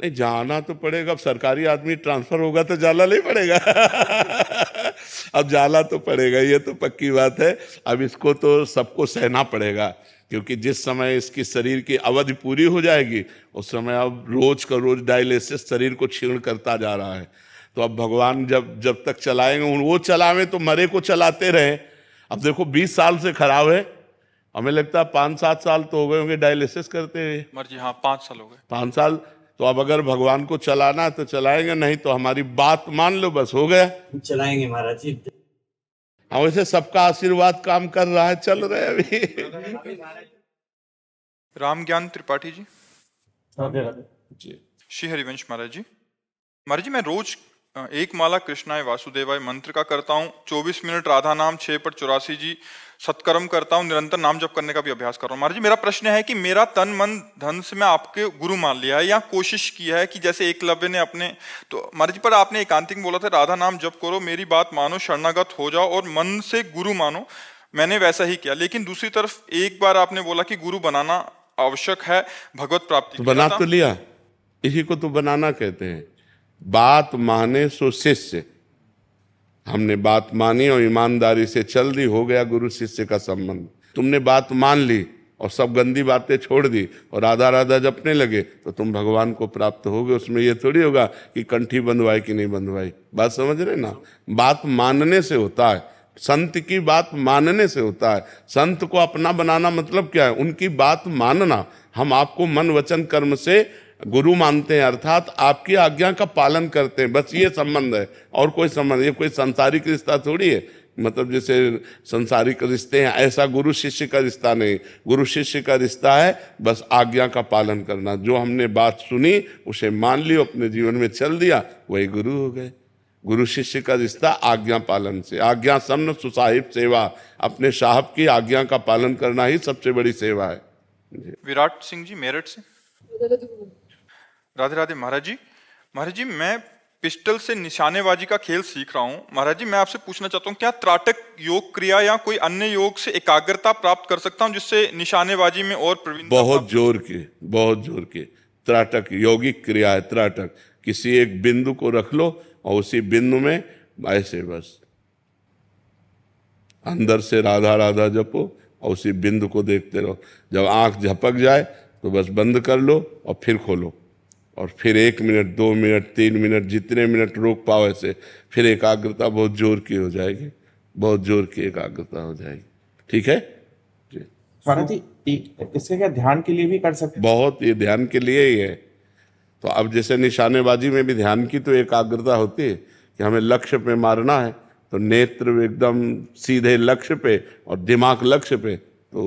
नहीं, जाना तो पड़ेगा। अब सरकारी आदमी ट्रांसफर होगा तो जाना नहीं पड़ेगा। अब जाना तो पड़ेगा, ये तो पक्की बात है। अब इसको तो सबको सहना पड़ेगा, क्योंकि जिस समय इसकी शरीर की अवधि पूरी हो जाएगी उस समय अब रोज का रोज डायलिसिस शरीर को क्षीण करता जा रहा है। तो अब भगवान जब जब तक चलाएंगे, वो चलावे तो मरे को चलाते रहे। अब देखो 20 साल से खराब है, हमें लगता है 5-7 साल तो हो गए होंगे डायलिसिस करते हुए। मर्जी, हाँ 5 साल हो गए। 5 साल। तो अब अगर भगवान को चलाना है तो चलाएंगे, नहीं तो हमारी बात मान लो, बस हो गया। चलाएंगे महाराज जी। हाँ, वैसे सबका आशीर्वाद काम कर रहा है, चल रहे हैं अभी। राम ज्ञान त्रिपाठी जी। राधे राधे। जी। श्री हरिवंश महाराज जी। महाराज जी, मैं रोज एक माला कृष्णाय वासुदेवाय मंत्र का करता हूँ, 24 मिनट राधा नाम, 6 पट 84 जी सत्कर्म करता हूँ, निरंतर नाम जप करने का भी अभ्यास कर रहा हूँ। महाराज जी, मेरा प्रश्न है कि मेरा तन मन धन से मैं आपके गुरु मान लिया है, या कोशिश की है कि जैसे एकलव्य ने अपने, तो महाराज जी पर आपने एकांतिक बोला था राधा नाम जप करो, मेरी बात मानो, शरणागत हो जाओ और मन से गुरु मानो। मैंने वैसा ही किया, लेकिन दूसरी तरफ एक बार आपने बोला कि गुरु बनाना आवश्यक है भगवत प्राप्ति। तो बना तो लिया, इसी को तो बनाना कहते हैं। बात माने सो शिष्य। हमने बात मानी और ईमानदारी से चल दी, हो गया गुरु शिष्य का संबंध। तुमने बात मान ली और सब गंदी बातें छोड़ दी और राधा राधा जपने लगे तो तुम भगवान को प्राप्त होगे। उसमें ये थोड़ी होगा कि कंठी बंधवाई कि नहीं बंधवाई। बात समझ रहे ना? बात मानने से होता है, संत की बात मानने से होता है। संत को अपना बनाना मतलब क्या है? उनकी बात मानना। हम आपको मन वचन कर्म से गुरु मानते हैं, अर्थात आपकी आज्ञा का पालन करते हैं, बस ये संबंध है और कोई संबंध। ये कोई सांसारिक रिश्ता थोड़ी है, मतलब जैसे संसारिक रिश्ते हैं ऐसा गुरु शिष्य का रिश्ता नहीं। गुरु शिष्य का रिश्ता है बस आज्ञा का पालन करना। जो हमने बात सुनी उसे मान लियो, अपने जीवन में चल दिया, वही गुरु हो गए। गुरु शिष्य का रिश्ता आज्ञा पालन से। आज्ञा सम्न सुसाहिब सेवा, अपने साहब की आज्ञा का पालन करना ही सबसे बड़ी सेवा है। विराट सिंह जी मेरठ से। राधे राधे महाराज जी। महाराज जी, मैं पिस्टल से निशानेबाजी का खेल सीख रहा हूँ। महाराज जी, मैं आपसे पूछना चाहता हूँ, क्या त्राटक योग क्रिया या कोई अन्य योग से एकाग्रता प्राप्त कर सकता हूँ जिससे निशानेबाजी में और प्रवीणता? बहुत जोर के त्राटक यौगिक क्रिया है। त्राटक, किसी एक बिंदु को रख लो और उसी बिंदु में ऐसे बस अंदर से राधा राधा जपो और उसी बिंदु को देखते रहो। जब आंख झपक जाए तो बस बंद कर लो और फिर खोलो, और फिर 1 मिनट 2 मिनट 3 मिनट जितने मिनट रोक पाओ ऐसे। फिर एकाग्रता बहुत जोर की हो जाएगी, बहुत जोर की एकाग्रता हो जाएगी। ठीक है जी महाराज जी, इसके क्या ध्यान के लिए भी कर सकते? बहुत, ये ध्यान के लिए ही है। तो अब जैसे निशानेबाजी में भी ध्यान की तो एकाग्रता होती है कि हमें लक्ष्य पे मारना है, तो नेत्र एकदम सीधे लक्ष्य पे और दिमाग लक्ष्य पे। तो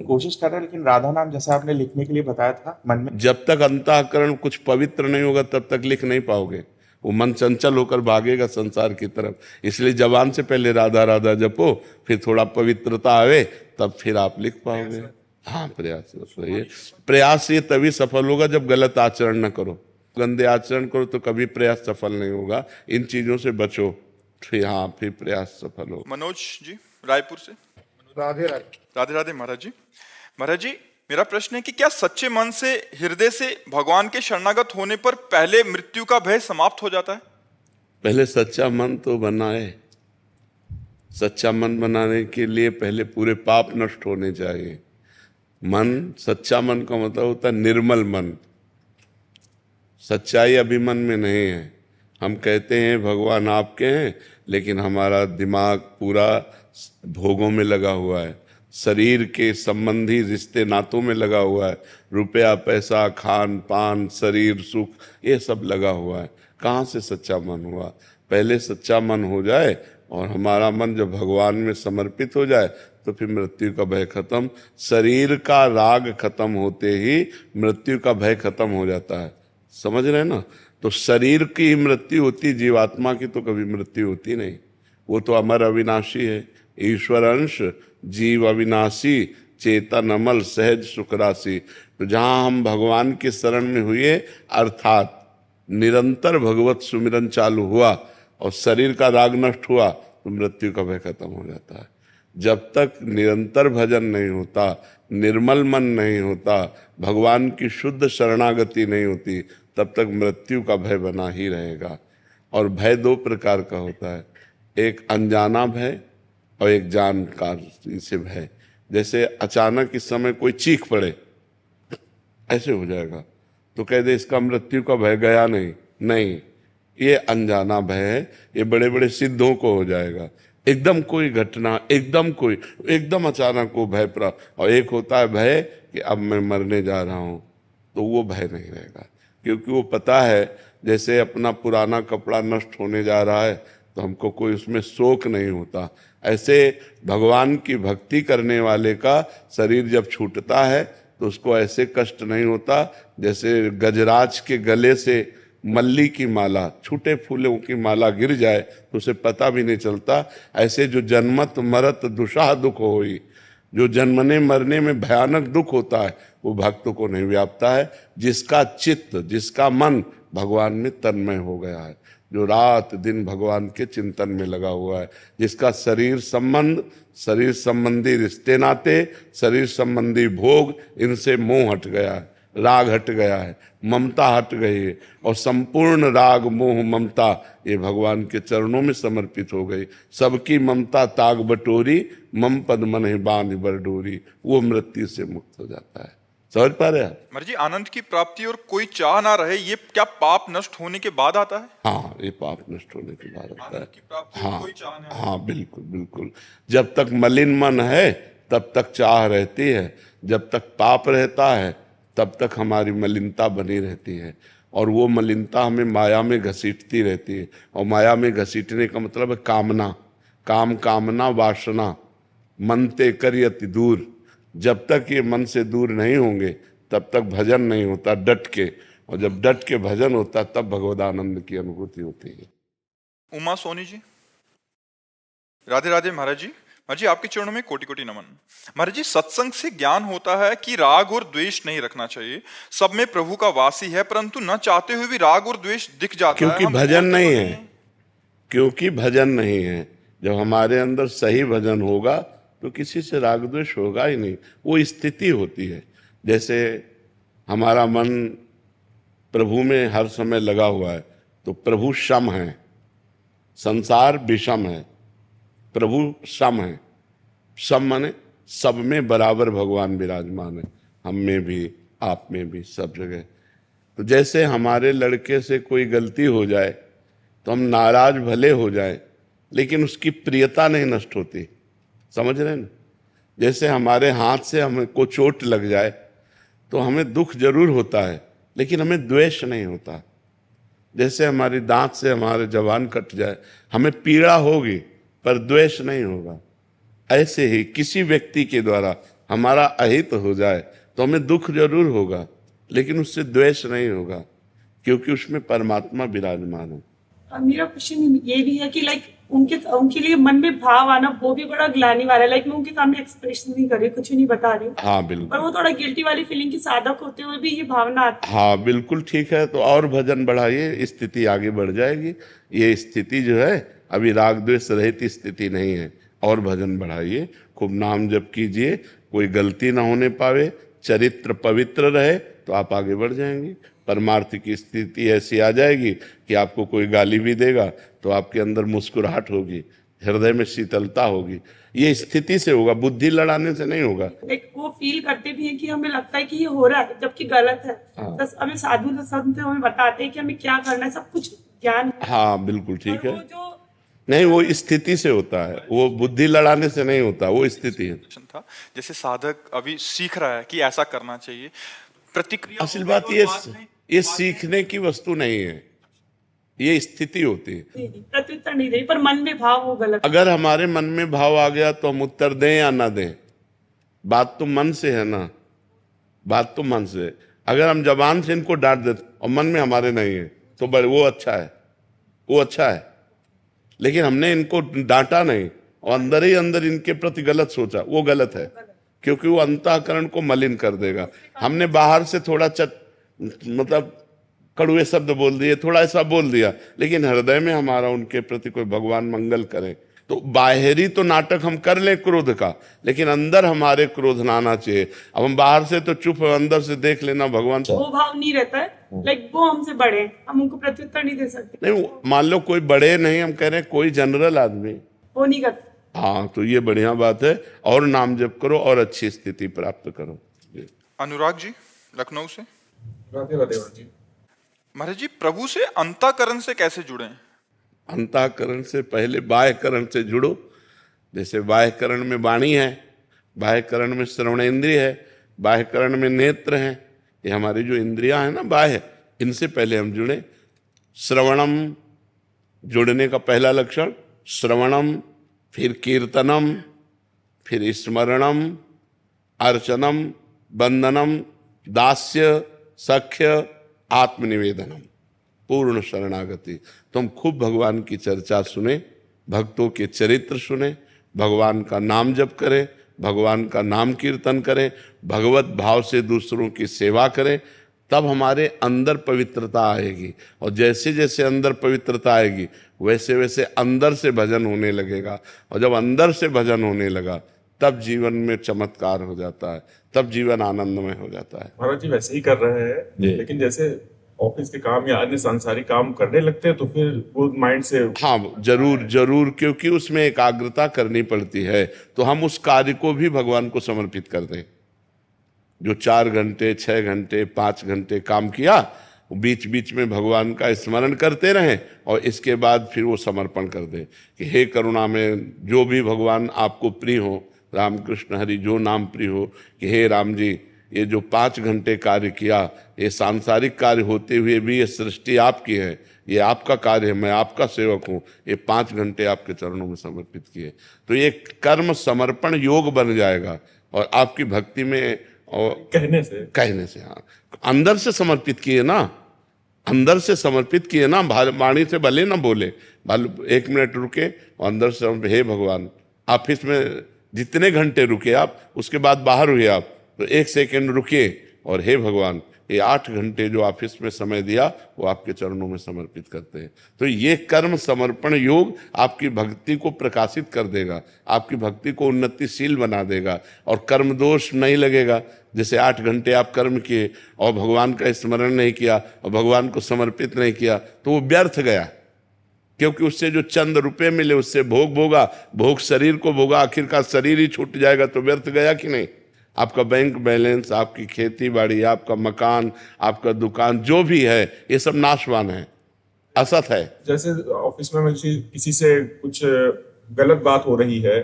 कोशिश कर रहे हैं, लेकिन राधा नाम जैसा आपने लिखने के लिए बताया था मन में, जब तक अंतःकरण कुछ पवित्र नहीं होगा तब तक लिख नहीं पाओगे। वो मन चंचल होकर भागेगा संसार की तरफ। इसलिए जबान से पहले राधा राधा जपो, फिर थोड़ा पवित्रता आवे, तब फिर आप लिख पाओगे। हाँ, प्रयास ये तभी सफल होगा जब गलत आचरण न करो। गंदे आचरण करो तो कभी प्रयास सफल नहीं होगा। इन चीजों से बचो, फिर हाँ फिर प्रयास सफल होगा। मनोज जी रायपुर से। राधे राधे। राधे राधे महाराज जी। महाराज जी, मेरा प्रश्न है कि क्या सच्चे मन से हृदय से भगवान के शरणागत होने पर पहले मृत्यु का भय समाप्त हो जाता है? पहले सच्चा मन तो बनाए। सच्चा मन बनाने के लिए पहले पूरे पाप नष्ट होने चाहिए। मन, सच्चा मन का मतलब होता है निर्मल मन। सच्चाई अभिमन में नहीं है। हम कहते हैं भगवान आपके हैं, लेकिन हमारा दिमाग पूरा भोगों में लगा हुआ है, शरीर के संबंधी रिश्ते नातों में लगा हुआ है। रुपया पैसा खान पान शरीर सुख ये सब लगा हुआ है। कहाँ से सच्चा मन हुआ? पहले सच्चा मन हो जाए और हमारा मन जब भगवान में समर्पित हो जाए तो फिर मृत्यु का भय खत्म। शरीर का राग खत्म होते ही मृत्यु का भय खत्म हो जाता है। समझ रहे हैं ना? तो शरीर की मृत्यु होती, जीवात्मा की तो कभी मृत्यु होती नहीं। वो तो अमर अविनाशी है। ईश्वर अंश जीव अविनाशी, चेतन अमल सहज सुख राशि। तो जहाँ हम भगवान के शरण में हुए, अर्थात निरंतर भगवत सुमिरन चालू हुआ और शरीर का राग नष्ट हुआ, तो मृत्यु का भय खत्म हो जाता है। जब तक निरंतर भजन नहीं होता, निर्मल मन नहीं होता, भगवान की शुद्ध शरणागति नहीं होती, तब तक मृत्यु का भय बना ही रहेगा। और भय दो प्रकार का होता है, एक अनजाना भय और एक जानकार से भय। जैसे अचानक इस समय कोई चीख पड़े, ऐसे हो जाएगा, तो कह दे इसका मृत्यु का भय गया नहीं, नहीं, ये अनजाना भय है, ये बड़े बड़े सिद्धों को हो जाएगा। एकदम कोई घटना, एकदम अचानक वो भय प्राप्त। और एक होता है भय कि अब मैं मरने जा रहा हूं, तो वो भय नहीं रहेगा, क्योंकि वो पता है जैसे अपना पुराना कपड़ा नष्ट होने जा रहा है तो हमको कोई उसमें शोक नहीं होता। ऐसे भगवान की भक्ति करने वाले का शरीर जब छूटता है तो उसको ऐसे कष्ट नहीं होता जैसे गजराज के गले से मल्ली की माला, छूटे फूलों की माला गिर जाए तो उसे पता भी नहीं चलता। ऐसे जो जन्मत मरत दुषाह दुख होई, जो जन्मने मरने में भयानक दुख होता है वो भक्त को नहीं व्यापता है। जिसका चित्त, जिसका मन भगवान में तन्मय हो गया है, जो रात दिन भगवान के चिंतन में लगा हुआ है, जिसका शरीर संबंधी रिश्ते नाते, शरीर संबंधी भोग, इनसे मोह हट गया है, राग हट गया है, ममता हट गई है, और संपूर्ण राग मोह ममता ये भगवान के चरणों में समर्पित हो गई। सबकी ममता ताग बटोरी, मम पद मन ही बांध बर डोरी, वो मृत्यु से मुक्त हो जाता है। समझ पा रहे हैं? महाराज जी, आनंद की प्राप्ति और कोई चाह ना रहे, ये क्या पाप नष्ट होने के बाद आता है? हाँ, ये पाप नष्ट होने के बाद आता है। आनंद की प्राप्ति और कोई चाह ना रहे। हाँ, बिल्कुल बिल्कुल। जब तक मलिन मन है तब तक चाह रहती है, जब तक पाप रहता है तब तक हमारी मलिनता बनी रहती है, और वो मलिनता हमें माया में घसीटती रहती है। और माया में घसीटने का मतलब है कामना, काम कामना वासना, मन ते करियति दूर। जब तक ये मन से दूर नहीं होंगे तब तक भजन नहीं होता डट के, और जब डट के भजन होता तब भगवदानंद की अनुभूति होती है। उमा सोनी जी, राधे राधे महाराज जी। महाराज जी, आपके चरणों में कोटि कोटि नमन। महाराज जी, सत्संग से ज्ञान होता है कि राग और द्वेष नहीं रखना चाहिए, सब में प्रभु का वासी है, परंतु न चाहते हुए भी राग और द्वेष दिख जाता है। क्योंकि भजन नहीं है, क्योंकि भजन नहीं है। जब हमारे अंदर सही भजन होगा तो किसी से राग द्वेष होगा ही नहीं, वो स्थिति होती है। जैसे हमारा मन प्रभु में हर समय लगा हुआ है तो प्रभु सम है, संसार विषम है, प्रभु सम है। सम माने सब में बराबर भगवान विराजमान है, हम में भी, आप में भी, सब जगह। तो जैसे हमारे लड़के से कोई गलती हो जाए तो हम नाराज भले हो जाए, लेकिन उसकी प्रियता नहीं नष्ट होती। समझ रहे हैं ना? जैसे हमारे हाथ से हमको चोट लग जाए तो हमें दुख जरूर होता है, लेकिन हमें द्वेष नहीं होता। जैसे हमारी दांत से हमारे जबान कट जाए, हमें पीड़ा होगी पर द्वेष नहीं होगा। ऐसे ही किसी व्यक्ति के द्वारा हमारा अहित हो जाए तो हमें दुख जरूर होगा, लेकिन उससे द्वेष नहीं होगा, क्योंकि उसमें परमात्मा विराजमान है। मेरा क्वेश्चन ये भी है कि लाइक उनके लिए मन में भाव आना वो भी बड़ा ग्लानि वाला है। लाइक मैं उनके सामने एक्सप्रेशन नहीं कर रही, कुछ नहीं बता रही हूँ। हाँ बिल्कुल। पर वो थोड़ा गिल्टी वाली फीलिंग की साधक होते हुए भी ये भावना आती है। हाँ बिल्कुल ठीक है, तो और भजन बढ़ाइए, स्थिति आगे बढ़ जाएगी। ये स्थिति जो है अभी राग द्वेष रहित स्थिति नहीं है, और भजन बढ़ाइए, खूब नाम जप कीजिए, कोई गलती ना होने पावे, चरित्र पवित्र रहे तो आप आगे बढ़ जाएंगे। परमार्थ की स्थिति ऐसी आ जाएगी कि आपको कोई गाली भी देगा तो आपके अंदर मुस्कुराहट होगी, हृदय में शीतलता होगी। ये स्थिति से होगा, बुद्धि लड़ाने से नहीं होगा। लाइक वो फील करते भी हैं कि हमें लगता है कि ये हो रहा है जबकि गलत है। बस हमें साधु संत हमें बताते हैं कि हमें क्या करना है, सब कुछ ज्ञान है। हाँ बिल्कुल ठीक है। वो जो नहीं, वो स्थिति से होता है, वो बुद्धि लड़ाने से नहीं होता, वो स्थिति है। था जैसे साधक अभी सीख रहा है कि ऐसा करना चाहिए, प्रतिक्रिया असल बात ये सीखने की वस्तु नहीं है, ये स्थिति होती है। प्रत्युत्तर नहीं दे रही, पर मन में भाव वो गलत। अगर हमारे मन में भाव आ गया तो हम उत्तर दें या ना दें, बात तो मन से है ना, बात तो मन से। अगर हम जबान से इनको डांट देते और मन में हमारे नहीं है तो बड़े वो अच्छा है, वो अच्छा है। लेकिन हमने इनको डांटा नहीं और अंदर ही अंदर इनके प्रति गलत सोचा, वो गलत है, क्योंकि वो अंतःकरण को मलिन कर देगा। हमने बाहर से थोड़ा मतलब कड़ुए शब्द बोल दिए, थोड़ा ऐसा बोल दिया, लेकिन हृदय में हमारा उनके प्रति कोई भगवान मंगल करे, तो बाहरी तो नाटक हम कर लें क्रोध का, लेकिन अंदर हमारे क्रोध ना आना चाहिए। अब हम बाहर से तो चुप है, अंदर से देख लेना भगवान। वो भाव नहीं रहता है, लाइक वो हमसे बड़े हैं, हम उनको प्रत्युत्तर नहीं दे सकते। नहीं, मान लो कोई बड़े नहीं, हम कह रहे हैं कोई जनरल आदमी, वो नहीं करते। हाँ, तो ये बढ़िया बात है। और नाम जप करो और अच्छी स्थिति प्राप्त करो। अनुराग जी लखनऊ से। राधे राधे जी। महाराज जी, प्रभु से अंतःकरण से कैसे जुड़े? अंतःकरण से पहले बाह्यकरण से जुड़ो। जैसे बाह्यकरण में वाणी है, बाह्यकरण में श्रवणेंद्रिय है, बाह्यकरण में नेत्र है। ये हमारी जो इंद्रियां हैं ना बाह्य, इनसे पहले हम जुड़े। श्रवणम, जुड़ने का पहला लक्षण श्रवणम, फिर कीर्तनम, फिर स्मरणम, अर्चनम, बंदनम, दास्य, सख्य, आत्मनिवेदनम, पूर्ण शरणागति। तो हम खूब भगवान की चर्चा सुने, भक्तों के चरित्र सुने, भगवान का नाम जप करें, भगवान का नाम कीर्तन करें, भगवत भाव से दूसरों की सेवा करें, तब हमारे अंदर पवित्रता आएगी। और जैसे जैसे अंदर पवित्रता आएगी वैसे वैसे अंदर से भजन होने लगेगा। और जब अंदर से भजन होने लगा तब जीवन में चमत्कार हो जाता है, तब जीवन आनंदमय हो जाता है। महाराज जी वैसे ही कर रहे हैं, लेकिन जैसे ऑफिस के काम या अन्य सांसारिक काम करने लगते हैं तो फिर वो माइंड से। हाँ, जरूर जरूर, क्योंकि उसमें एकाग्रता करनी पड़ती है। तो हम उस कार्य को भी भगवान को समर्पित कर दें। जो 4 घंटे 6 घंटे 5 घंटे काम किया, बीच बीच में भगवान का स्मरण करते रहें और इसके बाद फिर वो समर्पण कर दें कि हे करुणा में जो भी भगवान आपको प्रिय हो, रामकृष्ण हरि जो नाम प्रिय हो, कि हे राम जी, ये जो 5 घंटे कार्य किया, ये सांसारिक कार्य होते हुए भी ये सृष्टि आपकी है, ये आपका कार्य है, मैं आपका सेवक हूँ, ये 5 घंटे आपके चरणों में समर्पित किए। तो ये कर्म समर्पण योग बन जाएगा और आपकी भक्ति में, और कहने से हाँ, अंदर से समर्पित किए ना, अंदर से समर्पित किए ना, वाणी से भले ना बोले, 1 मिनट रुके और अंदर से हे भगवान। ऑफिस में जितने घंटे रुके आप, उसके बाद बाहर हुए आप, तो 1 सेकंड रुके और हे भगवान, ये 8 घंटे जो ऑफिस में समय दिया वो आपके चरणों में समर्पित करते हैं। तो ये कर्म समर्पण योग आपकी भक्ति को प्रकाशित कर देगा, आपकी भक्ति को उन्नतिशील बना देगा और कर्म दोष नहीं लगेगा। जैसे 8 घंटे आप कर्म किए और भगवान का स्मरण नहीं किया और भगवान को समर्पित नहीं किया तो वो व्यर्थ गया, क्योंकि उससे जो चंद रुपए मिले उससे भोग भोगा, भोग शरीर को भोगा, आखिरकार शरीर ही छूट जाएगा, तो व्यर्थ गया कि नहीं। आपका बैंक बैलेंस, आपकी खेती बाड़ी, आपका मकान, आपका दुकान, जो भी है, ये सब नाशवान है, असत है। जैसे ऑफिस में किसी से कुछ गलत बात हो रही है,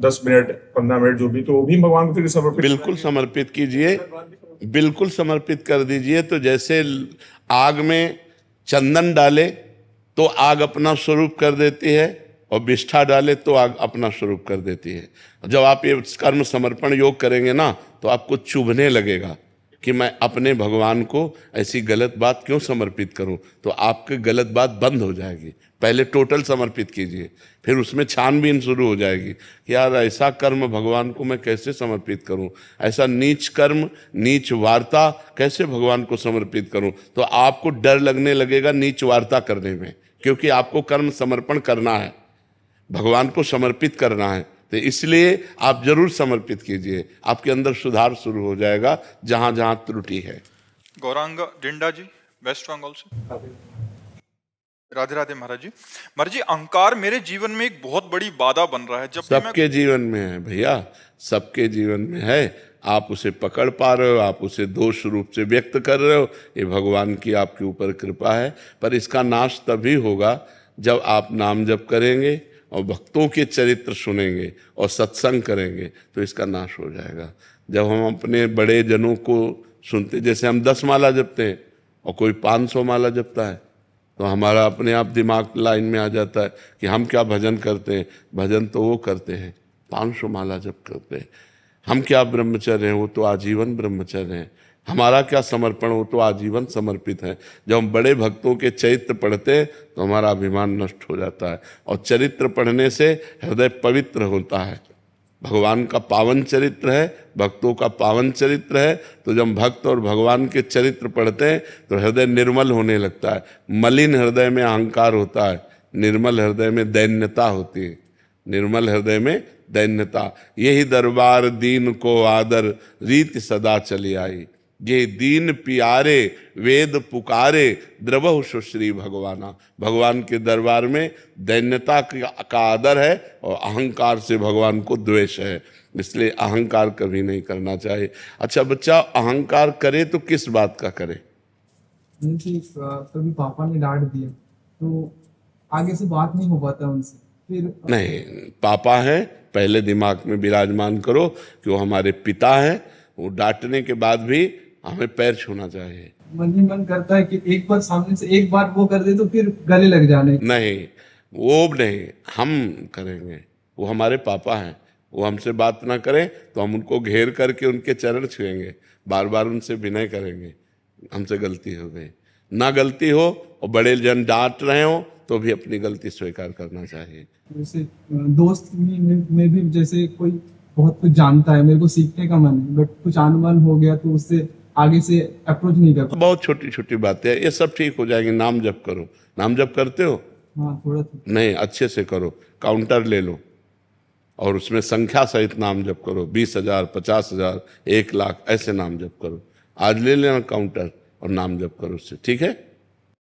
10 मिनट 15 मिनट जो भी, तो वो भी भगवान को फिर समर्पित, बिल्कुल समर्पित कीजिए, बिल्कुल समर्पित कर दीजिए। तो जैसे आग में चंदन डाले तो आग अपना स्वरूप कर देती है और विष्ठा डाले तो आग अपना स्वरूप कर देती है। जब आप ये कर्म समर्पण योग करेंगे ना, तो आपको चुभने लगेगा कि मैं अपने भगवान को ऐसी गलत बात क्यों समर्पित करूं, तो आपकी गलत बात बंद हो जाएगी। पहले टोटल समर्पित कीजिए, फिर उसमें छानबीन शुरू हो जाएगी कि यार ऐसा कर्म भगवान को मैं कैसे समर्पित करूं, ऐसा नीच कर्म, नीच वार्ता कैसे भगवान को समर्पित करूं। तो आपको डर लगने लगेगा नीच वार्ता करने में, क्योंकि आपको कर्म समर्पण करना है, भगवान को समर्पित करना है। तो इसलिए आप जरूर समर्पित कीजिए, आपके अंदर सुधार शुरू हो जाएगा जहां जहां त्रुटि है। गौरांग डिंडा जी वेस्ट बंगाल से। राधे राधे महाराज जी। महाराज जी, अहंकार मेरे जीवन में एक बहुत बड़ी बाधा बन रहा है। जब सबके जीवन में है भैया, सबके जीवन में है। आप उसे पकड़ पा रहे हो, आप उसे दोष रूप से व्यक्त कर रहे हो, ये भगवान की आपके ऊपर कृपा है। पर इसका नाश तभी होगा जब आप नाम जप करेंगे और भक्तों के चरित्र सुनेंगे और सत्संग करेंगे, तो इसका नाश हो जाएगा। जब हम अपने बड़े जनों को सुनते, जैसे हम 10 माला जपते हैं और कोई 500 माला जपता है, तो हमारा अपने आप दिमाग लाइन में आ जाता है कि हम क्या भजन करते हैं। भजन तो वो करते हैं 500 माला जप करते हैं। हम क्या ब्रह्मचर्य हैं, वो तो आजीवन ब्रह्मचर्य हैं। हमारा क्या समर्पण, हो तो आजीवन समर्पित है। जब हम बड़े भक्तों के चरित्र पढ़ते हैं तो हमारा अभिमान नष्ट हो जाता है, और चरित्र पढ़ने से हृदय पवित्र होता है। भगवान का पावन चरित्र है, भक्तों का पावन चरित्र है। तो जब भक्त और भगवान के चरित्र पढ़ते हैं तो हृदय निर्मल होने लगता है। मलिन हृदय में अहंकार होता है, निर्मल हृदय में दैन्यता होती है। निर्मल हृदय में दैन्यता। यही दरबार दीन को आदर, रीति सदा चली आई। ये दीन पियारे वेद पुकारे, द्रवहु सुश्री भगवाना। भगवान के दरबार में दैन्यता का आदर है और अहंकार से भगवान को द्वेष है, इसलिए अहंकार कभी नहीं करना चाहिए। अच्छा बच्चा, अहंकार करे तो किस बात का करे? कभी पापा ने डांट दिया तो आगे से बात नहीं हो पाता उनसे, फिर नहीं, पापा है पहले दिमाग में विराजमान करो कि वो हमारे पिता हैं। वो डांटने के बाद भी हमें पैर छूना चाहिए। मन ही मन करता है कि एक बार सामने से एक बार वो कर दे तो फिर गले लग जाने। नहीं, वो नहीं, हम करेंगे। वो हमारे पापा हैं, वो हमसे बात ना करें तो हम उनको घेर करके उनके चरण छुएंगे, बार बार उनसे विनय करेंगे, हमसे गलती हो गई। ना गलती हो और बड़े जन डांट रहे हो तो भी अपनी गलती स्वीकार करना चाहिए। जैसे दोस्त में भी जैसे कोई बहुत कुछ जानता है, मेरे को सीखने का मन है, बट कुछ अनबन हो गया तो उससे आगे से अप्रोच नहीं कर पाता। बहुत छोटी छोटी बातें हैं, ये सब ठीक हो जाएंगे। नाम जप करो। नाम जप करते हो? हाँ थोड़ा नहीं, अच्छे से करो। काउंटर ले लो और उसमें संख्या सहित नाम जप करो। 20,000, 50,000, 1 लाख ऐसे नाम जप करो। आज ले लेना काउंटर और नाम जप करो उससे, ठीक है?